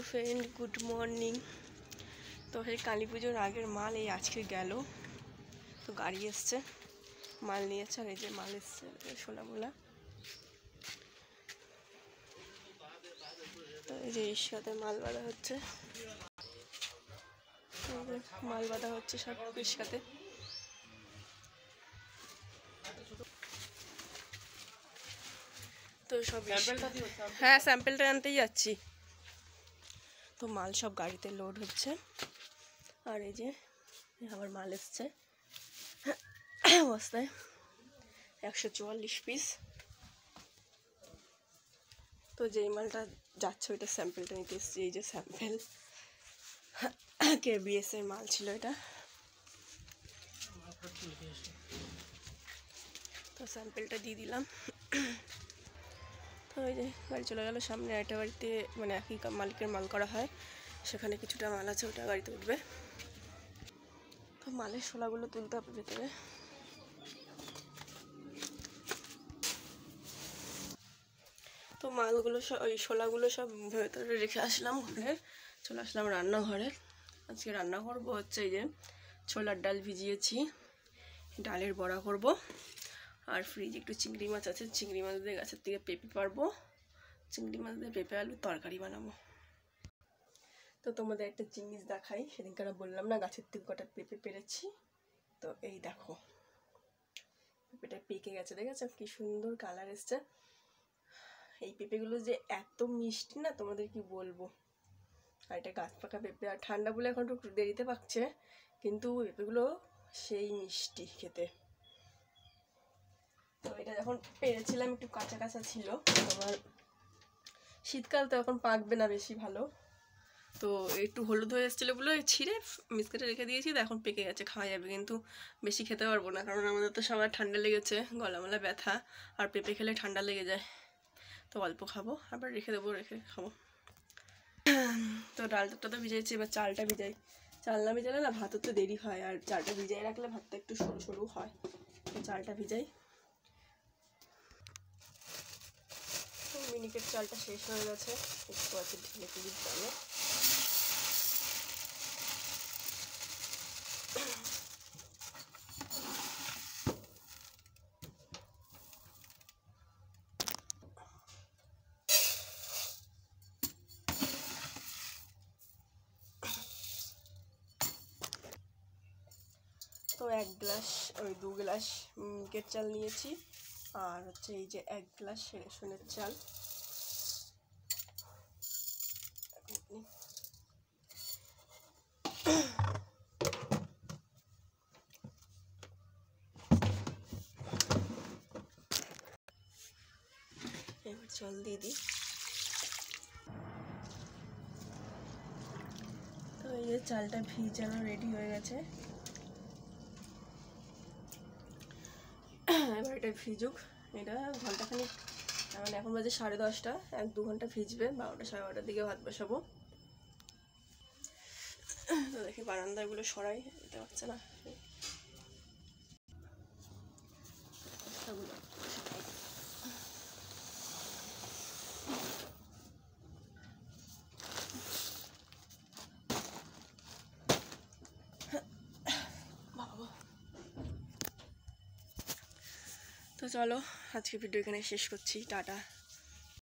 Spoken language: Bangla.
Hello friend, good morning. তো সেই কালী পুজোর আগের মাল এই আজকে গেল, তো গাড়ি এসছে, মাল নিয়েছে। আর এই যে মাল এসছে সোনামোলা। তো এই যে এর সাথে মাল বাঁধা হচ্ছে, মাল বাঁধা হচ্ছে সব এর সাথে। তো সব হ্যাঁ, স্যাম্পেলটা আনতেই যাচ্ছি। তো মাল সব গাড়িতে লোড হচ্ছে। আর এই যে আবার মাল এসছে বস্তায় 144 পিস। তো যেই মালটা যাচ্ছে ওইটা স্যাম্পেলটা নিতে এসেছি। এই যে স্যাম্পেল KBS এর মাল ছিল এটা। তো স্যাম্পেলটা দিয়ে দিলাম। তো ওই যে গাড়ি চলে গেল সামনে একটা গাড়িতে, মানে একই মালিকের মাল করা হয়, সেখানে কিছুটা মাল আছে, ওটা গাড়িতে উঠবে। তো মালের শোলাগুলো তুলতে হবে ভেতরে। তো মালগুলো সব, ওই শোলাগুলো সব ভেতরে রেখে আসলাম ঘরে। চলে আসলাম রান্নাঘরে। আজকে রান্না করবো হচ্ছে এই যে ছোলার ডাল ভিজিয়েছি, ডালের বড়া করব। আর ফ্রিজে একটু চিংড়ি মাছ আছে, চিংড়ি মাছ দিয়ে গাছের থেকে পেঁপে পারবো, চিংড়ি মাছ দিয়ে পেঁপে আলু তরকারি বানাবো। তো তোমাদের একটা জিনিস দেখাই, সেদিনকার বললাম না গাছের থেকে কটা পেঁপে পেরেছি। তো এই দেখো, পেঁপেটা পেকে গেছে, দেখেছো কি সুন্দর কালার এসছে। এই পেঁপেগুলো যে এত মিষ্টি না, তোমাদের কি বলবো। আর এটা গাছ পাকা পেঁপে, আর ঠান্ডা বলে এখন একটু দেরিতে পাকছে, কিন্তু পেঁপেগুলো সেই মিষ্টি খেতে। তো এটা যখন পেরেছিলাম একটু কাঁচা কাঁচা ছিল, তোমার শীতকাল তো এখন পাকবে না বেশি ভালো। তো একটু হলুদ হয়ে এসেছিলো বলে ছিঁড়ে মিক্সিতে রেখে দিয়েছি। তো এখন পেকে গেছে, খাওয়া যাবে, কিন্তু বেশি খেতে পারবো না, কারণ আমাদের তো সবার ঠান্ডা লেগেছে, গলামলা ব্যথা, আর পেঁপে খেলে ঠান্ডা লেগে যায়। তো অল্প খাবো, আবার রেখে দেবো, রেখে খাবো। তো ডালটা তো ভিজাইছি, এবার চালটা ভিজাই। চাল না ভিজালে না ভাতও তো দেরি হয়, আর চালটা ভিজাই রাখলে ভাতটা একটু সরু সরু হয়। তো চালটা ভিজাই। মিনিকেট চালটা শেষ হয়ে গেছে, একটু আছে ঢেলে পুজোর চালে। তো 1 গ্লাস, ওই 2 গ্লাস মিনিকেট চাল নিয়েছি, আর হচ্ছে এই যে 1 গ্লাস রেশনের চাল। এবার জল দিয়ে দিই। তো এই যে চালটা ভিজানো রেডি হয়ে গেছে। এবার এটা ভিজুক, এটা ঘন্টাখানিক, মানে এখন বাজে 10:30, 1-2 ঘন্টা ভিজবে। 12টা 12:30 দিকে ভাত বসাবো। তো দেখি বারান্দাগুলো সরাই, যেতে পারছে না। তো চলো, আজকে ভিডিও এখানে শেষ করছি, টাটা।